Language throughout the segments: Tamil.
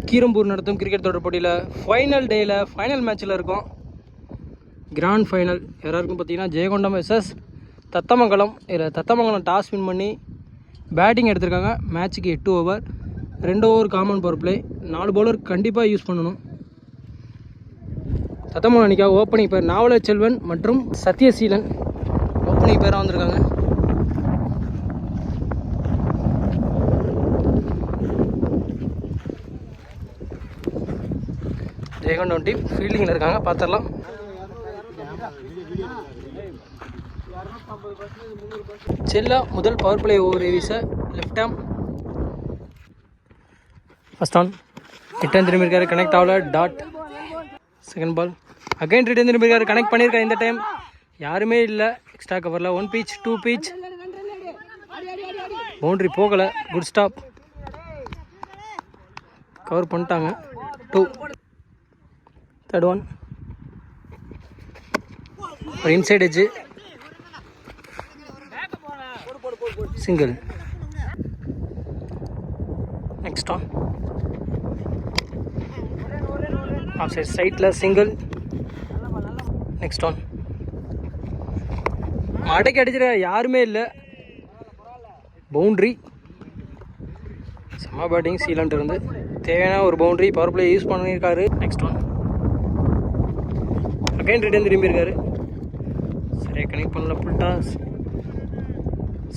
கீரம்பூர் நடத்தும் கிரிக்கெட் தொடர் போட்டியில் ஃபைனல் டேயில் ஃபைனல் மேட்ச்சில் இருக்கும். கிராண்ட் ஃபைனல் யாராருக்கும் பார்த்தீங்கன்னா ஜெயங்கொண்டம் வெர்சஸ் தத்தமங்கலம். இதில் தத்தமங்கலம் டாஸ் வின் பண்ணி பேட்டிங் எடுத்திருக்காங்க. மேட்ச்சுக்கு 8 over, 2 over common power play, 4 bowler கண்டிப்பாக யூஸ் பண்ணணும். தத்தமங்கலம் அணிக்காக ஓப்பனிங் பேர் நாவலச்செல்வன் மற்றும் சத்யசீலன் ஓப்பனிங் பேராக வந்திருக்காங்க. ஜெயங்கொண்டம் டீம் ஃபீல்டிங்கில் இருக்காங்க, பார்த்துடலாம். செல்லா முதல் பவர் பிளே ஓவர் வீச left arm first one. Return திரும்பியிருக்காரு, கனெக்ட் ஆகல. Dot. Second ball again return திரும்பியிருக்காரு, கனெக்ட் பண்ணியிருக்காரு. இந்த டைம் யாருமே இல்லை எக்ஸ்ட்ரா கவரில். 1 pitch 2 pitch பவுண்ட்ரி போகலை. Good stop. கவர் பண்ணிட்டாங்க. 2. தேர்ட் ஒன் ஒரு inside edge single. Next on off side சைட்டில் சிங்கிள். நெக்ஸ்ட் ஆன் அடைக்கி அடிச்சிட யாருமே இல்லை. பவுண்ட்ரி. செம்ம பேட்டிங் சீலண்ட் இருந்து தேவையான ஒரு பவுண்ட்ரி பவர் பிளே யூஸ் பண்ணியிருக்காரு. நெக்ஸ்ட் ஒன் அகைன் ரிட்டர்ன் திரும்பியிருக்காரு, சரியாக கனெக்ட் பண்ணல. Full toss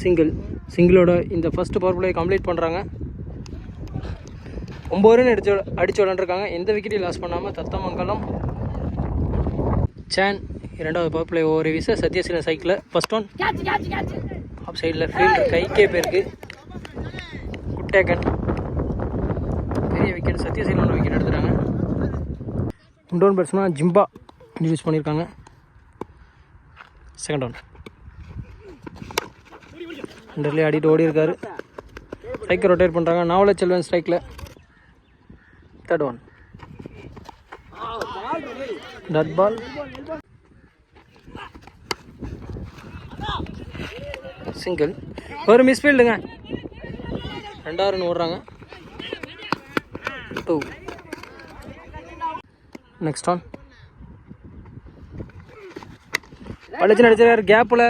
single. சிங்கிளோட இந்த ஃபஸ்ட்டு பவர் பிளே கம்ப்ளீட் பண்ணுறாங்க. 9 ரன் அடிச்சு விளாண்டுருக்காங்க. எந்த விக்கெட்டையும் லாஸ் பண்ணாமல் தத்தமங்கலம். சேன் 2வது பவர் பிளே ஓவர் வீச சத்யசீலன் சைக்கிளில் ஃபர்ஸ்ட் ஒன் ஆஃப் சைடில் ஃபீல்டர் கைக்கே பேருக்கு. Good taken. பெரிய விக்கெட். சத்யசீலன் விக்கெட் எடுத்துட்டாங்க. டவுன் பேட்ஸ்மேன் ஜிம்பா இன்ட்ரடியூஸ் பண்ணியிருக்காங்க. செகண்ட் ஒன் அண்டர்லேயே ஆடிட்டு ஓடி இருக்காரு. ஸ்ட்ரைக்கர் ரொட்டேட் பண்ணுறாங்க. நாவலச்செல்வன் ஸ்ட்ரைக்கில். Third one dot ball. Single. ஒரு மிஸ்ஃபீல்டுங்க. 2 ரன் ஓடுறாங்க. 2. நெக்ஸ்ட் ஒன் பழச்சு நடிச்சார் கேப்பில்.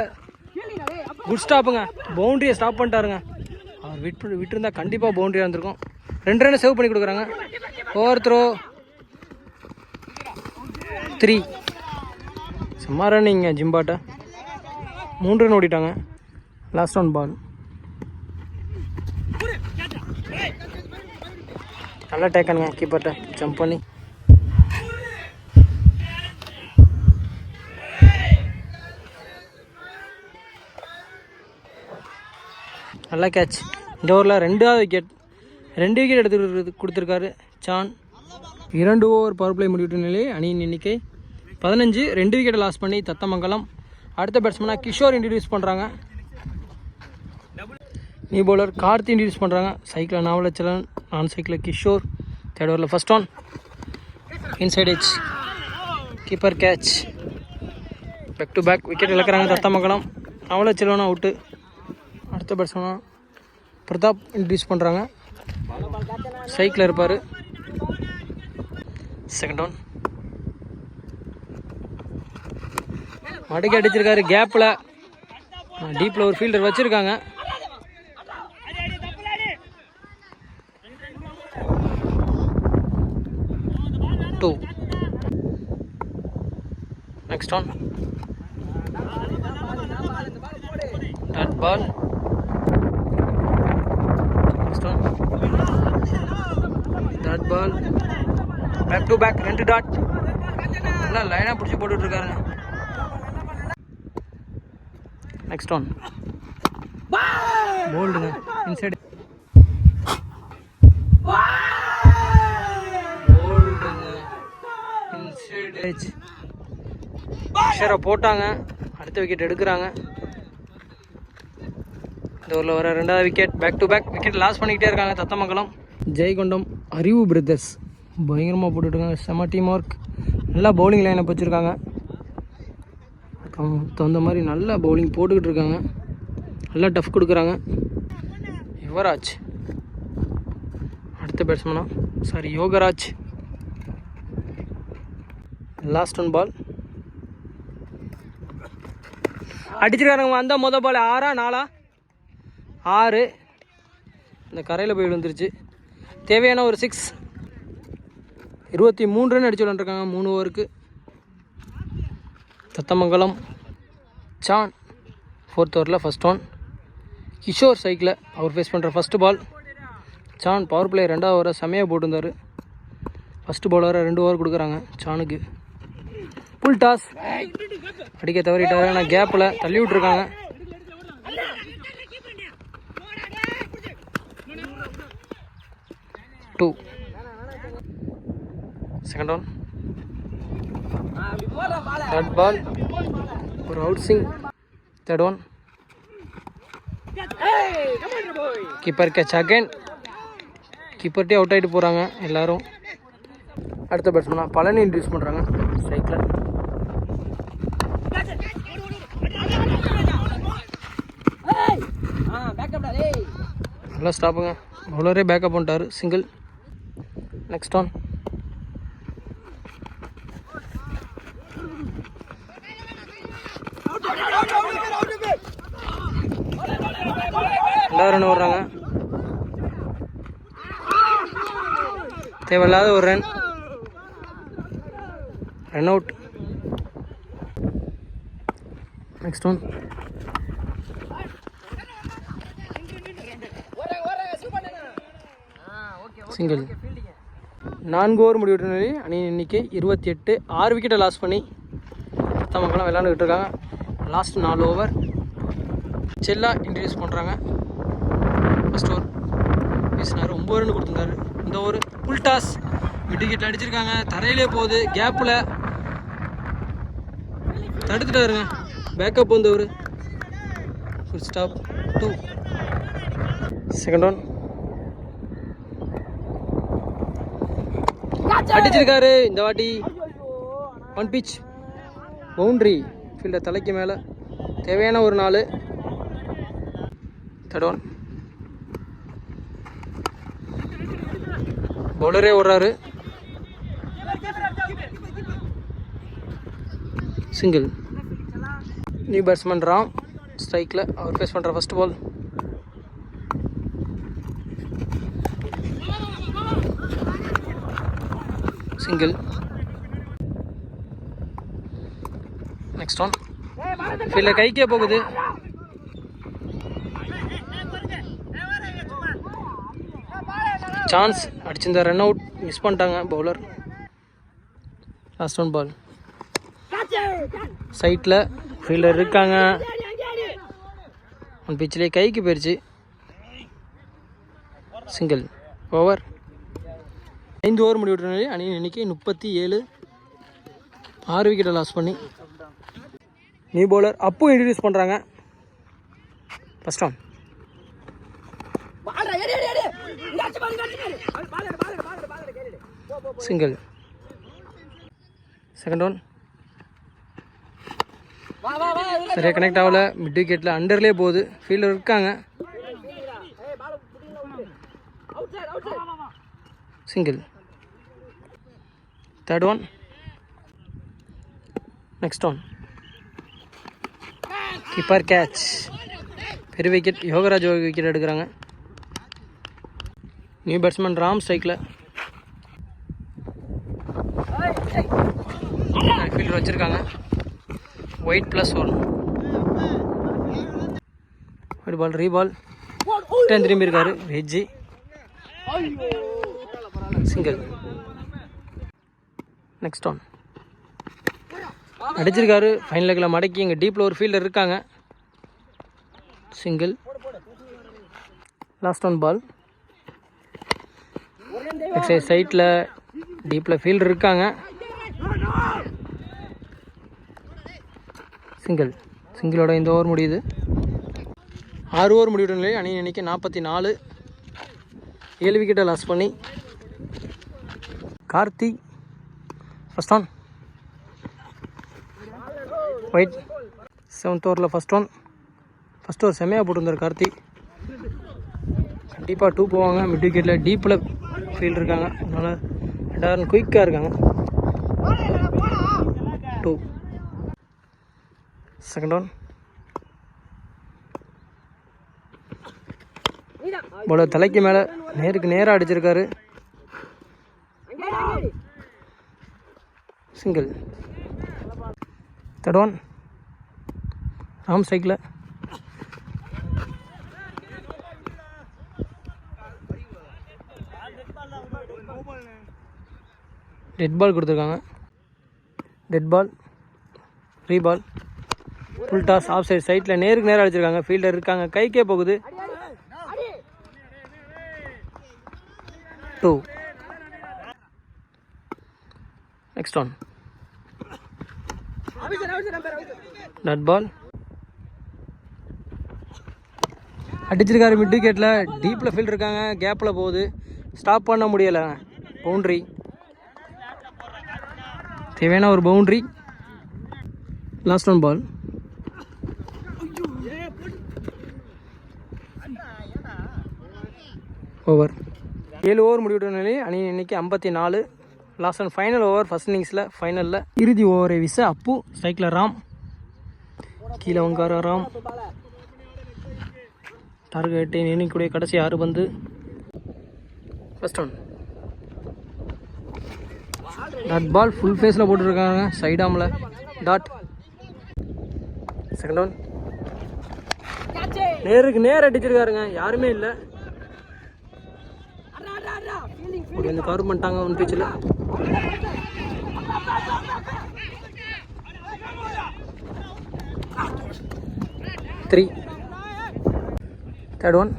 குட் ஸ்டாப்புங்க. பவுண்ட்ரியை ஸ்டாப் பண்ணிட்டாருங்க. அவர் விட்டுருந்தா கண்டிப்பாக பவுண்ட்ரியாக இருந்திருக்கும். 2 ரன் சேவ் பண்ணி கொடுக்குறாங்க. Over throw 3. சும்மா ரன்னிங்க ஜிம்பாட்டை. 3 ரன் ஓடிட்டாங்க. Last one ball. நல்லா டேக்கனுங்க கீப்பர்கிட்ட ஜம்ப் பண்ணி. நல்லா கேட்ச். இந்த ஓவரில் 2வது விக்கெட். 2 விக்கெட் எடுத்து கொடுத்துருக்காரு சான். 2 ஓவர் பவர் பிளே முடிவிட்ட நிலையை அணியின் எண்ணிக்கை 15. 2 விக்கெட்டை லாஸ் பண்ணி தத்தமங்கலம். அடுத்த பேட்ஸ்மேனாக கிஷோர் இன்ட்ரடியூஸ் பண்ணுறாங்க. நியூ பவுலர் கார்த்தி இன்ட்ரடியூஸ் பண்ணுறாங்க. சைக்கிளில் நாவலச்செல்வன், நான் சைக்கிளில் கிஷோர். தேர்ட் ஓவரில் first one inside edge keeper catch. Back to back wicket இழக்கிறாங்க தத்தமங்கலம். நாவலச்செல்வன் அவுட்டு. அடுத்த பேட்ஸ்மேனாக பிரதாப் இன்ட்ரடியூஸ் பண்ணுறாங்க. சைக்கிளில் இருப்பார். செகண்ட் ஒன் மடக்கி அடிச்சிருக்காரு கேப்பில். டீப்பில் ஒரு ஃபீல்டர் வச்சுருக்காங்க. Two. Next one dot ball. Dot ball. Back to back 2 dot. நல்லா லைனாக பிடிச்சி போட்டுட்ருக்காருங்க. நெக்ஸ்ட் ஒன் போல்டுங்க இன்சைடு. ப்ரெஷரை போட்டாங்க. அடுத்த விக்கெட் எடுக்கிறாங்க. இந்த ஊரில் வர 2வது wicket. Back to back wicket loss பண்ணிக்கிட்டே இருக்காங்க தத்தமங்கலம். ஜெயங்கொண்டம் அறிவு பிரதர்ஸ் பயங்கரமாக போட்டுட்ருக்காங்க. செம டீம் ஒர்க். நல்லா பவுலிங் லைனப் வச்சுருக்காங்க. தகுந்த மாதிரி நல்லா பவுலிங் போட்டுக்கிட்டு இருக்காங்க. நல்லா டஃப் கொடுக்குறாங்க. யுவராஜ் அடுத்த பேட்ஸ்மேனா sorry Yogaraj. Last one ball அடிச்சிருக்காருங்க. வந்தால் மொதல் பால் 6 4 6 இந்த கரையில் போய் விழுந்துருச்சு. தேவையான ஒரு 6. 23 ரன் அடிச்சு விளாண்டுருக்காங்க 3 ஓவருக்கு. தத்தமங்கலம் சான் 4th ஓவரில் ஃபஸ்ட் ஒன். கிஷோர் சைக்கிள் அவர் ஃபேஸ் பண்ணுற ஃபஸ்ட்டு பால். சான் பவர் பிளே 2வது ஓவரை செமையாக போட்டிருந்தார். ஃபஸ்ட்டு பவுலரை 2 ஓவர் கொடுக்குறாங்க சானுக்கு. புல் டாஸ் அடிக்க தவறிட்டாரு. ஆனால் கேப்பில் தள்ளி விட்ருக்காங்க. Two. Second one. Third ball ஒரு அவுட் சிங். Third one. Keeper catch again. கீப்பர்ட்டே அவுட் ஆகிட்டு போகிறாங்க எல்லோரும். அடுத்த பேட்ஸ்மேனாக பழனி இன்ட்ரடியூஸ் பண்ணுறாங்க ஸ்ட்ரைக்கில். நல்லா ஸ்டாப்புங்க. பவுலரே பேக்கப் பண்ணிட்டார். சிங்கிள். Next one. ரன் ஓடுறாங்க. தேவையில்லாத ஒரு run. Run out. Next one. Single. 4 over முடிவிட்ட நிலையில் அணியின் எண்ணிக்கை 28. 6 விக்கெட்டை லாஸ் பண்ணி தத்தமங்கலம் விளையாண்டுக்கிட்டு இருக்காங்க. Last 4 over. செல்லா இன்ட்ரடியூஸ் பண்ணுறாங்க. ஃபஸ்ட் ஓவர் வீசினார். 9 ரன் கொடுத்துருந்தாரு. இந்த ஓவர் புல் டாஸ் மிட் விக்கெட்டில் அடிச்சிருக்காங்க. தரையிலே போகுது. கேப்பில் தடுத்துட்டாருங்க. பேக்கப் வந்தவர். Full stop. 2. Second one. அடிச்சிருக்காரு. இந்த வாட்டி 1 pitch பவுண்ட்ரி. ஃபீல்டர் தலைக்கு மேலே. தேவையான ஒரு 4. Third one. பவுலரே ஓடுறாரு. சிங்கிள். நியூ பேட்ஸ்மேன் ராம் ஸ்ட்ரைக்கில் அவர் ஃபேஸ் பண்ணுற first ball. Single. Next one. Fielder கைக்கே போகுது. சான்ஸ் அடிச்சிருந்த ரன் அவுட் மிஸ் பண்ணிட்டாங்க பவுலர். Last one ball. சைட்டில் ஃபீல்டர் இருக்காங்க. 1 pitchலேயே கைக்கு போயிடுச்சு. சிங்கிள். ஓவர். 5 ஓவர் முடிவிட்ட நிலையில் அணியின் எண்ணிக்கை 37. 6 விக்கெட்டை லாஸ் பண்ணி நியூ பவுலர் அப்பு இன்ட்ரடியூஸ் பண்ணுறாங்க. First one. Single. Second one. சரியாக கனெக்ட் ஆகலை. மிட் விக்கெட்டில் அண்டர்லேயே போகுது. ஃபீல்டர் இருக்காங்க. Single. Third one. Next one. Keeper catch. பெரிய விக்கெட். யோகராஜ் விக்கெட் எடுக்கிறாங்க. நியூ பேட்ஸ்மேன் ராம் ஸ்ட்ரைக்கில். ஃபீல்டர் வச்சுருக்காங்க. ஒயிட் +1. Wide ball. ரீபால். திரும்பி இருக்காரு ஹெஜ்ஜி. சிங்கிள். Next one. அடிச்சிருக்காரு. ஃபைனல் லெக்கில் மடக்கி. இங்கே டீப்பில் ஒரு ஃபீல்டர் இருக்காங்க. சிங்கிள். Last one ball. சைட்டில் டீப்பில் ஃபீல்டர் இருக்காங்க. சிங்கிள். சிங்கிளோட இந்த ஓவர் முடியுது. 6 ஓவர் முடிவிட்ட நிலையில் அணியின் எண்ணிக்கை 44. 7 விக்கெட்டை லாஸ் பண்ணி Karthi first one. White. 7th ஓவரில் ஃபஸ்ட் ஒன். ஃபஸ்ட் ஓவர் செம்மையாக போட்டிருந்தார் கார்த்தி. கண்டிப்பாக 2 போவாங்க. மிட் விக்கெட்டில் டீப்பில் ஃபீல்டு இருக்காங்க, அதனால் 2 ரன் குயிக்காக இருக்காங்க. 2 செகண்ட் ஒன். போல தலைக்கு மேலே நேருக்கு நேராக அடிச்சிருக்காரு. சிங்கிள். Third one. ராம் ஸ்ட்ரைக்கில். டெட் பால் கொடுத்துருக்காங்க. Dead ball, reball, full toss, off side. சைட்டில் நேருக்கு நேராக அடிச்சிருக்காங்க. ஃபீல்டர் இருக்காங்க, கைக்கே போகுது. 2. Next one. டட் பால் அடிச்சிருக்காரு. மிட் விக்கெட்டில் டீப்பில் ஃபீல்டு இருக்காங்க, கேப்பில் போகுது, ஸ்டாப் பண்ண முடியலை. பவுண்ட்ரி, தேவையான ஒரு boundary. Last one ball. Over. 7 over முடிவிட்ட நிலையில் அணி இன்னைக்கு 54. Last and final over first இன்னிங்ஸில். ஃபைனலில் இறுதி ஓவரை வீச அப்பு. ஸ்ட்ரைக்கில் ராம், கீழே வங்கார ராம். டார்கெட்டை எண்ணிக்கூடிய கடைசி 6 பந்து. First one. Dot ball full ஃபேஸில் போட்டுருக்காங்க, சைட் ஆமில் டாட். Second one. நேருக்கு நேர் அடிச்சிருக்காருங்க, யாருமே இல்லை. அப்படி வந்து கவர் பண்ணிட்டாங்க ஒன் பீச்சில். 3. Third one.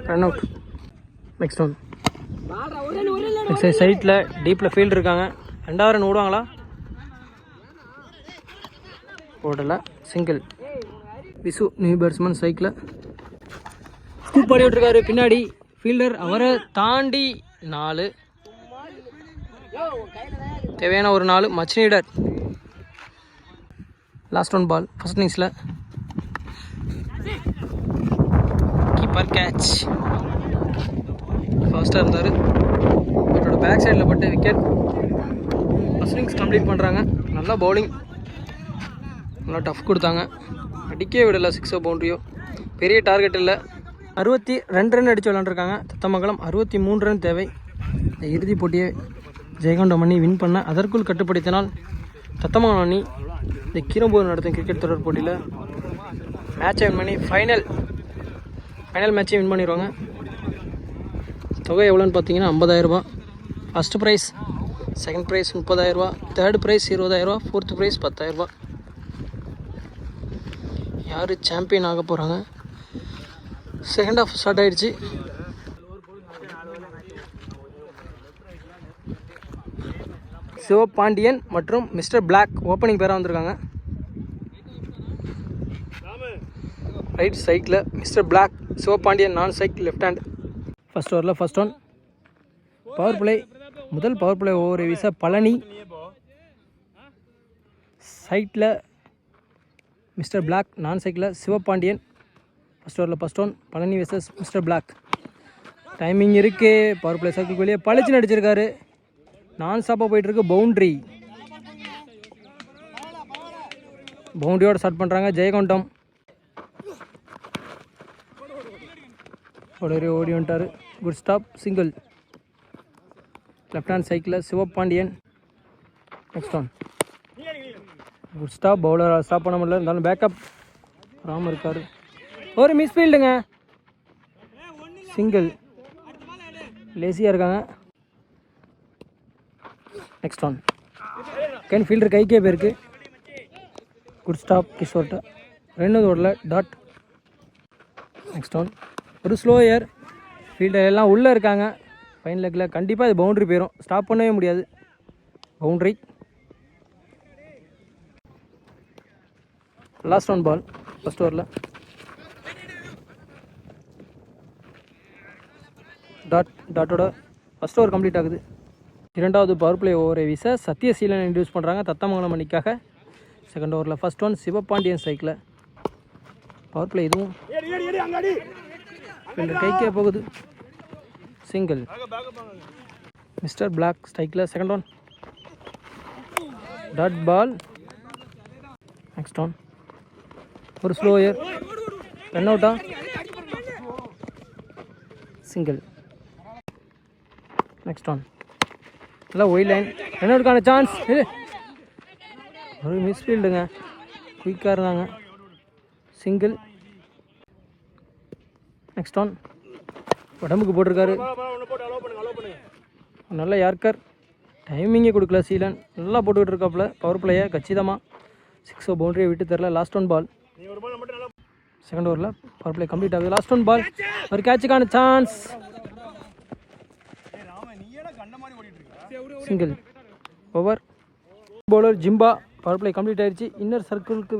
Run out. Next one. Next சைட்டில் டீப்பில் ஃபீல்டு இருக்காங்க, 2 ரன் ஓடுவாங்களா? ஓடலை. Single. Visu new batsman cycle scoop பண்ணி விட்டுருக்காரு. பின்னாடி ஃபீல்டர் அவரை தாண்டி 4. தேவையான ஒரு 4 much needed. Last one ball first இன்னிங்ஸில். Keeper catch. ஃபாஸ்ட்டாக இருந்தார், பட்டோட பேக் சைடில் பட்டு விக்கெட். ஃபர்ஸ்ட் இன்னிங்ஸ் கம்ப்ளீட் பண்ணுறாங்க. நல்லா பவுலிங், நல்லா டஃப் கொடுத்தாங்க, அடிக்கவே விடலை. 6 பவுண்ட்ரியோ. பெரிய டார்கெட் இல்லை. 62 ரன் அடித்து விளாண்டுருக்காங்க. தத்தமங்கலம் 63 ரன் தேவை. இந்த இறுதிப் போட்டியை ஜெயகொண்டம் அணி வின் பண்ண அதற்குள் கட்டுப்படுத்தினால் தத்தமங்கலம் அணி இந்த கீரம்பூர் நடத்தும் கிரிக்கெட் தொடர் போட்டியில் மேட்சை வின் பண்ணி ஃபைனல் மேட்சை வின் பண்ணிடுவாங்க. தொகை எவ்வளோன்னு பார்த்தீங்கன்னா 50,000 ரூபா. ஃபஸ்ட்டு ப்ரைஸ், செகண்ட் ப்ரைஸ் 30,000 ரூபா, தேர்ட் ப்ரைஸ் 20,000 ரூபா, ஃபோர்த்து ப்ரைஸ் 10,000 ரூபா. யார் சாம்பியன் ஆக போகிறாங்க? செகண்ட் ஹாஃப் ஸ்டார்ட் ஆகிடுச்சு. சிவபாண்டியன் மற்றும் மிஸ்டர் பிளாக் ஓப்பனிங் பேராக வந்திருக்காங்க. ரைட் சைக்கில் மிஸ்டர் பிளாக், சிவபாண்டியன் நான் சைக்கிள் லெஃப்ட் ஹேண்ட். ஃபர்ஸ்ட் ஓவரில் ஃபர்ஸ்ட் ஒன். பவர் பிளே, முதல் பவர் பிளே ஓவரை வீச பழனி. சைட்டில் மிஸ்டர் பிளாக், நான் சைக்கிளில் சிவபாண்டியன். ஃபர்ஸ்ட் ஓவரில் first one. Palani versus mister black. Timing இருக்குது. பவர் பிளே சர்க்கிள் வெளியே பழிச்சு நடிச்சிருக்காரு. நான் ஸ்டாப்பாக போயிட்டுருக்கு. பவுண்ட்ரியோடு ஸ்டார்ட் பண்ணுறாங்க ஜெயகொண்டம். ஓடி வந்துட்டார். Good stop, single. Left hand சைக்கிளில் Sivapandian. Next one. Good stop. Bowler stop பண்ண முடியல, இருந்தாலும் பேக்கப் ராம் இருக்கார். ஒரு மிஸ்ஃபீல்டுங்க, சிங்கிள். லேசியாக இருக்காங்க. Next one. கேன் ஃபீல்டர் கைக்கே போயிருக்கு. குட் ஸ்டாப் கிஷோர்ட்ட. 2 ஓடல, டாட். Next one. ஒரு ஸ்லோயர். ஃபீல்டர் எல்லாம் உள்ளே இருக்காங்க. ஃபைன் லெக்கில் கண்டிப்பாக இது பவுண்ட்ரி போயிடும், ஸ்டாப் பண்ணவே முடியாது. Boundary. Last one ball first ஓவரில். டாட்டோட ஃபர்ஸ்ட் ஓவர் கம்ப்ளீட் ஆகுது. இரண்டாவது பவர் பிளே ஓவரை வீச சத்யசீலன் இன்ட்ரடியூஸ் பண்ணுறாங்க தத்தமங்கலம் அணிக்காக. செகண்ட் ஓவரில் ஃபர்ஸ்ட் ஒன் சிவபாண்டியன் ஸ்ட்ரைக்கில். பவர் பிளே இதுவும் கைக்கே போகுது. சிங்கிள். மிஸ்டர் பிளாக் ஸ்ட்ரைக்கில். Second one dot ball. Next one ஒரு ஸ்லோயர். ரன் அவுட்டா? சிங்கிள். நெக்ஸ்ட் ஒன் நல்லா ஒயிட் லைன். ரன் அவுட்டுக்கான சான்ஸ். ஒரு மிஸ்ஃபீல்டுங்க. குயிக்காக இருந்தாங்க. சிங்கிள். நெக்ஸ்ட் ஒன் உடம்புக்கு போட்டிருக்காரு. நல்ல யார்கர். டைமிங்கே கொடுக்கல சீலன். நல்லா போட்டுக்கிட்டு இருக்காப்புல பவர் பிளேயை கச்சிதமாக. 6 பவுண்டரியை விட்டு தரல. Last one ball. செகண்ட் ஓவரில் பவர் பிளே கம்ப்ளீட் ஆகுது. Last one ball. ஒரு கேட்சுக்கான சான்ஸ். சிங்கிள். ஓவர். பவுலர் ஜிம்பா. பவர் பிளே கம்ப்ளீட் ஆயிடுச்சு. இன்னர் சர்க்கிளுக்கு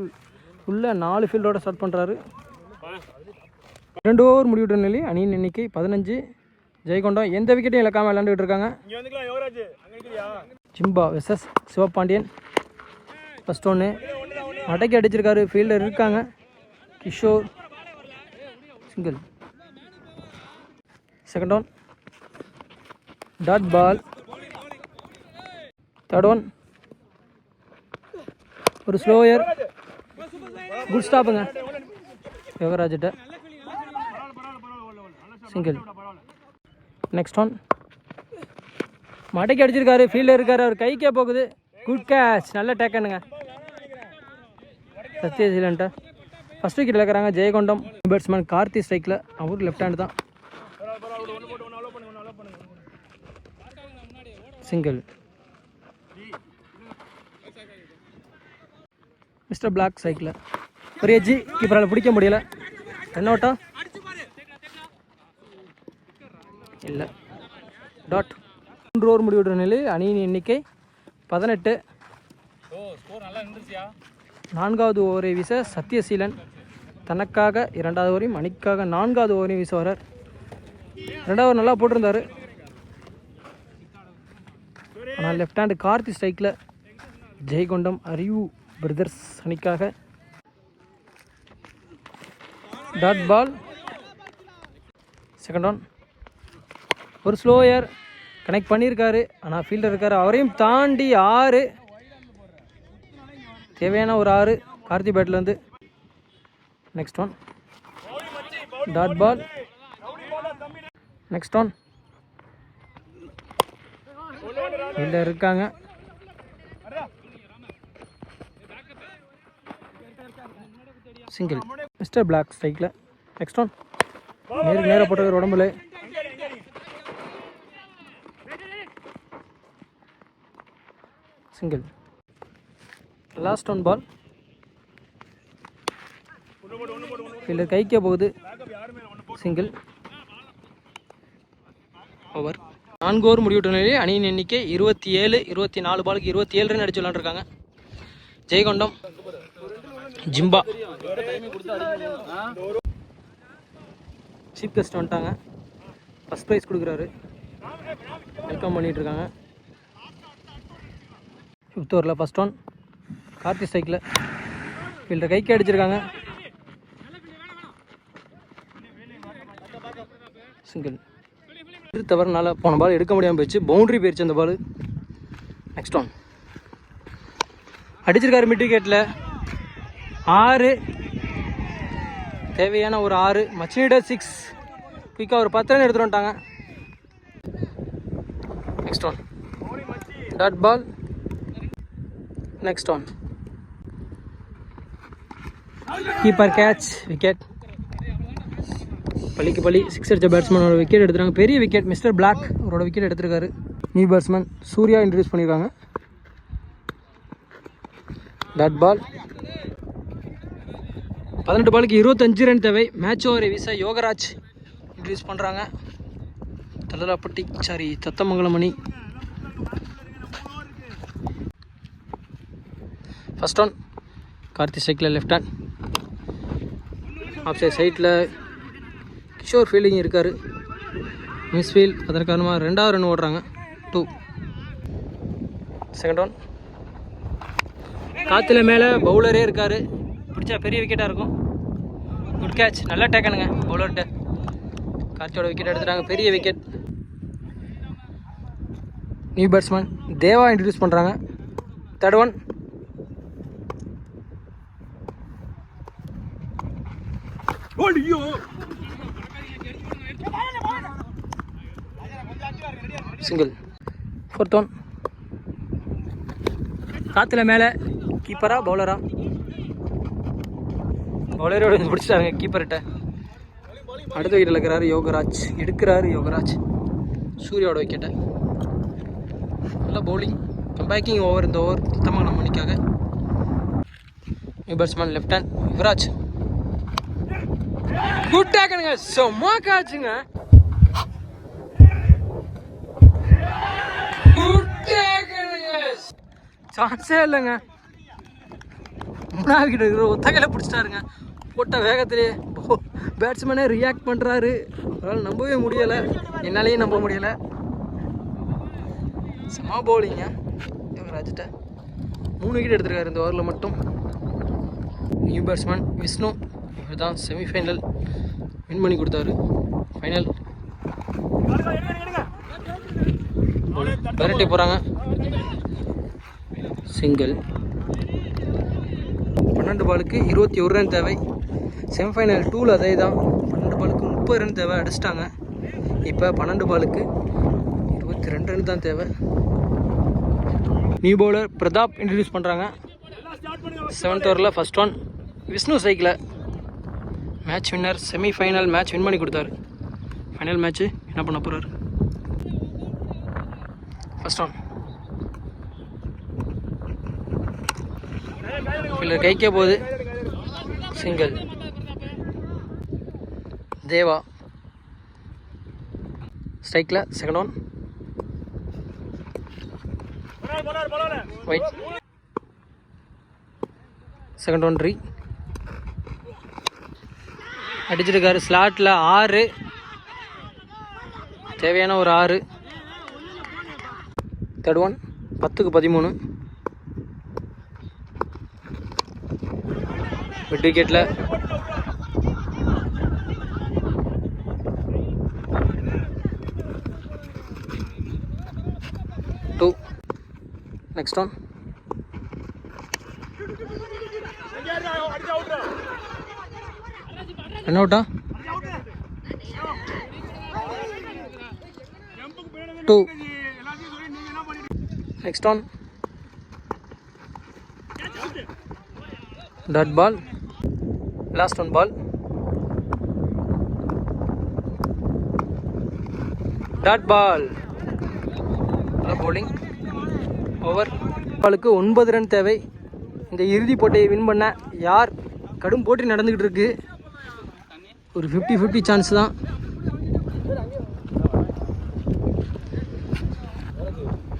உள்ள 4 ஃபீல்டோட ஸ்டார்ட் பண்ணுறாரு. 2 ஓவர் முடிவிட்ட நிலை. அணியின் எண்ணிக்கை 15. ஜெயகொண்டம் எந்த விக்கெட்டையும் இழக்காமல் விளையாண்டுட்டு இருக்காங்க. ஜிம்பா வெர்சஸ் சிவபாண்டியன். ஃபர்ஸ்ட் ஒன்று அடைக்கி அடிச்சிருக்காரு. ஃபீல்டர் இருக்காங்க. Kishore. Single. Second one dot ball. Third one ஒரு ஸ்லோயர். குட் ஸ்டாப்புங்க யோகராஜிட்ட. சிங்கிள். நெக்ஸ்ட் ஒன் மடைக்கு அடிச்சிருக்காரு. ஃபீல்டர் இருக்காரு. அவர் கைக்கே போகுது. Good catch. நல்ல டேக்கனுங்க சத்யசீலன்ட்ட. ஃபர்ஸ்ட் விக்கெட் இழக்கிறாங்க ஜெயகொண்டம். பேட்ஸ்மேன் கார்த்தி ஸ்ட்ரைக்கில். அவருக்கு லெஃப்ட் ஹேண்ட் தான். சிங்கிள். Mister black cycle. ஒரு எஜ்ஜி கீப்பரால் பிடிக்க முடியல. ரன் அவுட்டா? இல்லை. டாட். 3 ஓவர் முடிவிடுற நிலையில் அணியின் எண்ணிக்கை 18. 4வது ஓவரை வீச சத்யசீலன். தனக்காக 2வது ஓவரையும் அணிக்காக 4வது ஓவரையும் வீச வரார். 2வது ஓவர் நல்லா போட்டிருந்தார். ஆனால் லெஃப்ட் ஹேண்டு கார்த்தி ஸ்ட்ரைக்கில். ஜெயகொண்டம் அறிவு பிரதர்ஸ் அணிக்காக. Dot ball. செகண்ட் ஒன் ஒரு ஸ்லோயர். கனெக்ட் பண்ணியிருக்காரு. ஆனால் ஃபீல்டர் இருக்கார். அவரையும் தாண்டி 6. தேவையான ஒரு 6 கார்த்தி பேட்லேருந்து. Next one dot ball. Next one fielder இருக்காங்க. சிங்கிள். மிஸ்டர் பிளாக் ஸ்ட்ரைக்கில். நெக்ஸ்ட் ஒன் நேருக்கு நேராக போட்டவர் உடம்புல. Single. Last one ball. Fielder கைக்கே போகுது. சிங்கிள். ஓவர். 4 ஓவர் முடிவிட்ட நிலையில் அணியின் எண்ணிக்கை 27. 24 பாலுக்கு 27 ரன் அடிச்சு விளாண்டுருக்காங்க. ஜெயகொண்டம் ஜிம்பா. சீஃப் கெஸ்ட் வந்துட்டாங்க. ஃபஸ்ட் ப்ரைஸ் கொடுக்குறாரு. வெல்கம் பண்ணிகிட்டு இருக்காங்க. 5th ஓவரில் ஃபர்ஸ்ட் ஒன் கார்த்தி ஸ்ட்ரைக்கில். ஃபீல்டர் கைக்கு அடிச்சிருக்காங்க. சிங்கிள். தவறுனால போன பால் எடுக்க முடியாமல் போயிடுச்சு. பவுண்டரி போயிடுச்சு அந்த பால். நெக்ஸ்ட் ஒன் அடிச்சிருக்காரு மிட் விக்கெட்டில். 6. தேவையான ஒரு 6. மச்சினிடர் 6. குயிக்காக ஒரு 10 ரன் எடுத்துட்டு வந்துட்டாங்க. Next one dot ball. Next one keeper catch. Wicket. பள்ளிக்கு பள்ளி 6 அடித்த பேட்ஸ்மேனோட விக்கெட் எடுத்துருக்காங்க. பெரிய விக்கெட். மிஸ்டர் பிளாக் அவரோட விக்கெட் எடுத்திருக்காரு. நியூ பேட்ஸ்மேன் சூர்யா இன்ட்ரடியூஸ் பண்ணியிருக்காங்க. Dot ball. 18 பாலுக்கு 25 ரன் தேவை. மேட்ச் ஓவரை வீச யோகராஜ் இன்ட்ரடியூஸ் பண்ணுறாங்க. தலலாப்பட்டி தத்தமங்கலம் அணி. ஃபர்ஸ்ட் ஒன் கார்த்தி ஸ்ட்ரைக்கில். லெஃப்ட் ஹேண்ட் ஆஃப் சைடில் கிஷோர் ஃபீல்டிங் இருக்கார். மிஸ்ஃபீல்ட். அதன் காரணமாக 2வது ரன் ஓடுறாங்க. 2. Second one. காற்றுல மேலே பவுலரே இருக்கார், பிடிச்சா பெரிய விக்கெட்டாக இருக்கும். குட் கேட்ச், நல்லா டேக்கனுங்க பவுலர்கிட்ட. கார்த்தியோட விக்கெட் எடுத்துட்டாங்க, பெரிய விக்கெட். நியூ பேட்ஸ்மேன் தேவா இன்ட்ரடியூஸ் பண்ணுறாங்க. Third one. Single. Fourth one. காற்றுல மேலே கீப்பரா பவுலரா? பவுலரோட பிடிச்சிட்டாங்க கீப்பர்கிட்ட. அடுத்த விக்கெட்டில் இருக்கிறாரு யோகராஜ், எடுக்கிறாரு யோகராஜ் சூர்யாவோட விக்கெட்டை. நல்லா பவுலிங், கம்பேக்கிங் ஓவர். இந்த ஓவர் சுத்தமாக நம்ம மணிக்காக. New batsman left hand Yuvraj. Good டேக்கனுங்க, செம்ம காட்சுங்க. சான்ஸே இல்லைங்க. மூணாவது விக்கெட் இருக்கிற ஒத்தகையில் பிடிச்சிட்டாருங்க. போட்ட வேகத்திலே பேட்ஸ்மேனே ரியாக்ட் பண்ணுறாரு. அதனால் நம்பவே முடியலை, என்னாலேயும் நம்ப முடியலை. செம்ம பவுலிங்க யுவராஜ்கிட்ட. 3 விக்கெட் எடுத்திருக்காரு இந்த ஓவரில் மட்டும். நியூ பேட்ஸ்மேன் விஷ்ணு, இவர் தான் செமிஃபைனல் வின் பண்ணி கொடுத்தாரு. ஃபைனல் விரட்டி போகிறாங்க. சிங்கிள். 12 பாலுக்கு 21 ரன் தேவை. செமிஃபைனல் 2ல் அதே தான், 12 பாலுக்கு 30 ரன் தேவை, அடிச்சிட்டாங்க. இப்போ 12 பாலுக்கு 22 ரன் தான் தேவை. நியூ பவுலர் பிரதாப் இன்ட்ரடியூஸ் பண்ணுறாங்க. 7th ஓவரில் first one. Vishnu cycle match winner, semi-final match win பண்ணி கொடுத்தாரு. ஃபைனல் மேட்ச்சு என்ன பண்ண போகிறார்? First one. ஃபீல்டர் கைக்கே போகுது. சிங்கிள். தேவா ஸ்ட்ரைக்கில் second one. White. Second one ரீ அடிச்சிருக்காரு. ஸ்லாட்டில் 6, தேவையான ஒரு 6. Third one. 10க்கு 13. மிட் விக்கெட்டில் டூ. Next one. ரன் அவுட்டா? 2. Next one. Dot ball. Last one ball. Dot ball. Bowling over. பாலுக்கு 9 ரன் தேவை. இந்த இறுதி போட்டியை வின் பண்ண யார்? கடும் போட்டி நடந்துக்கிட்டு இருக்கு. ஒரு 50-50 சான்ஸ் தான்.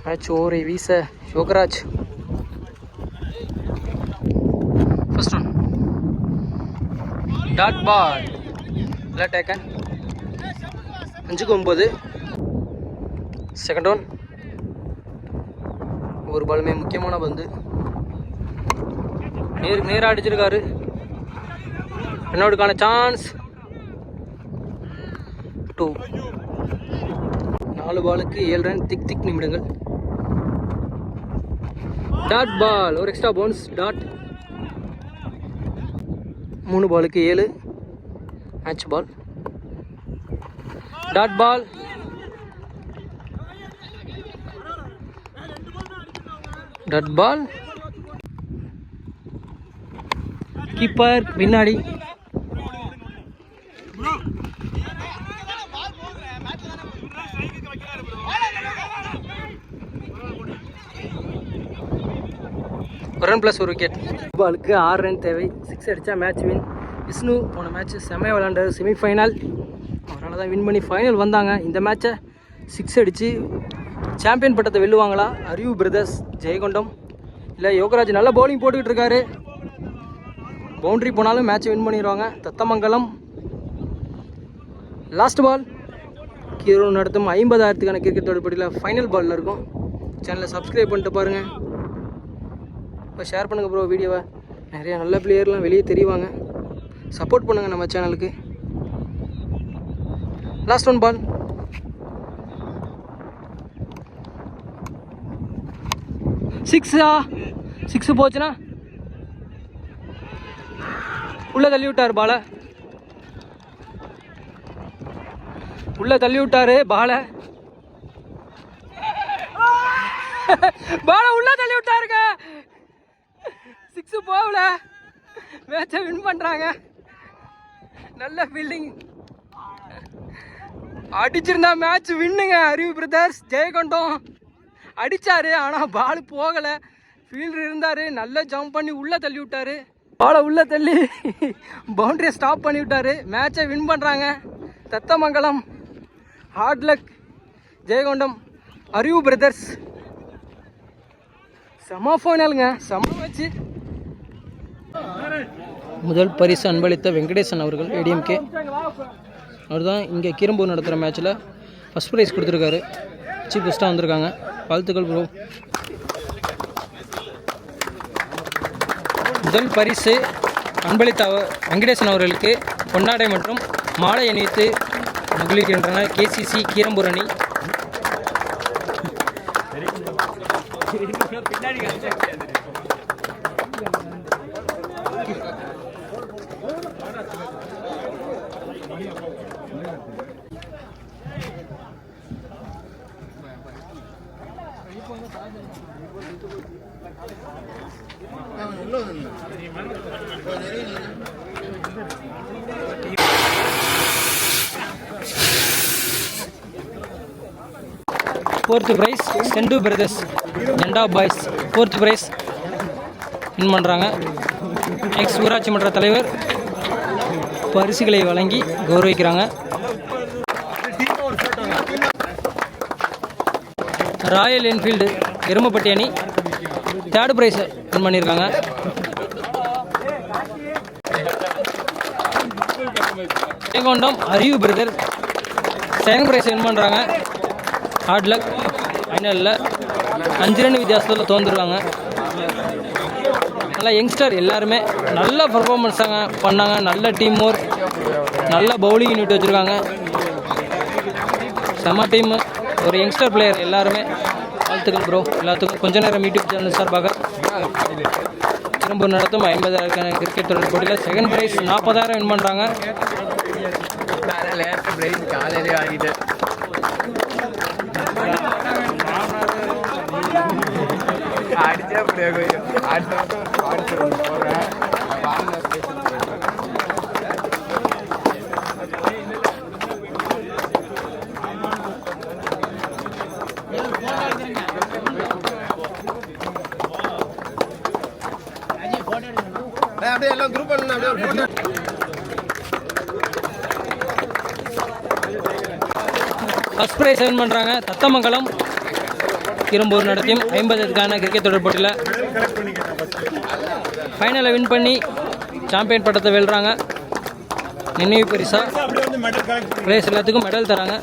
மேட்ச் ஓவரை வீச Yogaraj. First one. Dot ball. நல்லா டேக்கன். 5க்கு 9. Second one. ஒரு பாலுமே முக்கியமான பந்து. நேராக அடிச்சிருக்காரு. ரன் அவுட்டுக்கான சான்ஸ். 2. 4 பாலுக்கு 7 ரன். திக் நிமிடங்கள். Dot ball. ஒரு எக்ஸ்ட்ரா பவுன்ஸ். டாட். 3 பாலுக்கு 7. Match ball. Dot ball. Dot ball. Keeper பின்னாடி. ரன் ப்ளஸ் ஒரு விக்கெட். பாலுக்கு 6 ரன் தேவை. 6 அடித்தா மேட்ச் வின். விஷ்ணு போன மேட்ச் செம்மையாக விளாண்டாரு. செமிஃபைனல் அவரால் தான் வின் பண்ணி ஃபைனல் வந்தாங்க. இந்த மேட்சை 6 அடித்து சாம்பியன் பட்டத்தை வெல்லுவாங்களா? அறிவு பிரதர்ஸ் ஜெயகொண்டம் இல்லை யோகராஜ் நல்ல பவுலிங் போட்டுக்கிட்டு இருக்காரு. பவுண்ட்ரி போனாலும் மேட்சை வின் பண்ணிடுவாங்க. Thathamangalam last ball. கீரோ நடத்தும் 50,000க்கான கிரிக்கெட் தொடர்படியில் ஃபைனல் பாலில் இருக்கும். சேனலை சப்ஸ்கிரைப் பண்ணிட்டு பாருங்கள். இப்போ ஷேர் பண்ணுங்கள் ப்ரோ வீடியோவை. நிறைய நல்ல பிளேயர்லாம் வெளியே தெரிவாங்க. சப்போர்ட் பண்ணுங்கள் நம்ம சேனலுக்கு. லாஸ்ட் ஒன் பால். சிக்ஸு போச்சுன்னா உள்ளே தள்ளி விட்டார் பாலை. உள்ளே தள்ளி விட்டாரு பாலை உள்ளே தள்ளி விட்டாருங்க. சிக்ஸு போகல. மேட்சை வின் பண்ணுறாங்க. நல்ல ஃபீல்டிங். அடிச்சிருந்தா மேட்ச் வின்னுங்க. அறிவு பிரதர்ஸ் ஜெயகொண்டம் அடித்தார். ஆனால் பால் போகலை. ஃபீல்டர் இருந்தார். நல்லா ஜம்ப் பண்ணி உள்ளே தள்ளி விட்டார். பாலை உள்ளே தள்ளி பவுண்டரியை ஸ்டாப் பண்ணி விட்டார். மேட்சை வின் பண்ணுறாங்க. Thathamangalam. Hard luck Jayankondam Arivu brothers. செம ஃபைனலுங்க. செம மேட்ச்சு. முதல் பரிசு அன்பளித்த வெங்கடேசன் அவர்கள் ஏடிஎம்கே. அவர் தான் இங்கே கீரம்பூர் நடத்துகிற மேட்ச்சில் ஃபஸ்ட் ப்ரைஸ் கொடுத்துருக்காரு. சீஃப் கெஸ்ட்டாக வந்திருக்காங்க. வாழ்த்துக்கள் ப்ரோ. முதல் பரிசு அன்பளித்த வெங்கடேசன் அவர்களுக்கு பொன்னாடை மற்றும் மாலை அணிவித்து மகிழ்கின்றனர் கேசிசி கீரம்பூர் அணி. ஃபோர்த்து ப்ரைஸ் செண்டு பிரதர்ஸ் ஜெண்டா பாய்ஸ் ஃபோர்த் ப்ரைஸ் வின் பண்ணுறாங்க. எக்ஸ் ஊராட்சி மன்ற தலைவர் பரிசுகளை வழங்கி கௌரவிக்கிறாங்க. ராயல் என்ஃபீல்டு எருமப்பட்டி அணி தேர்ட் ப்ரைஸ் வின் பண்ணியிருக்காங்க. Jayankondam Arivu brother second prize win பண்ணுறாங்க. Hard luck. ஃபைனலில் 5 ரன் வித்தியாசத்தில் தோந்துருக்காங்க. நல்லா யங்ஸ்டர் எல்லாருமே நல்ல பர்ஃபார்மன்ஸாங்க பண்ணாங்க. நல்ல டீம் ஒர்க், நல்ல பவுலிங் யூனிட் வச்சுருக்காங்க. செம்ம டீமு. ஒரு யங்ஸ்டர் பிளேயர் எல்லாருமே. வாழ்த்துக்கள் ப்ரோ எல்லாத்துக்கும். கொஞ்ச நேரம் யூடியூப் சேனல் சார்பாக திரும்ப நடத்தும் 50,000 கிரிக்கெட் தொடர் போட்டியில் செகண்ட் ப்ரைஸ் 40,000 வின் பண்ணுறாங்க. ஃபர்ஸ்ட் ப்ரைஸ் வின் பண்ணுறாங்க. தத்தமங்கலம் கீரம்பூர் நடத்தியும் 50,000 கிரிக்கெட் தொடர் போட்டியில் ஃபைனலை வின் பண்ணி சாம்பியன் பட்டத்தை வெல்றாங்க. நினைவு பரிசா பிளேயர்ஸ் எல்லாத்துக்கும் மெடல் தராங்க.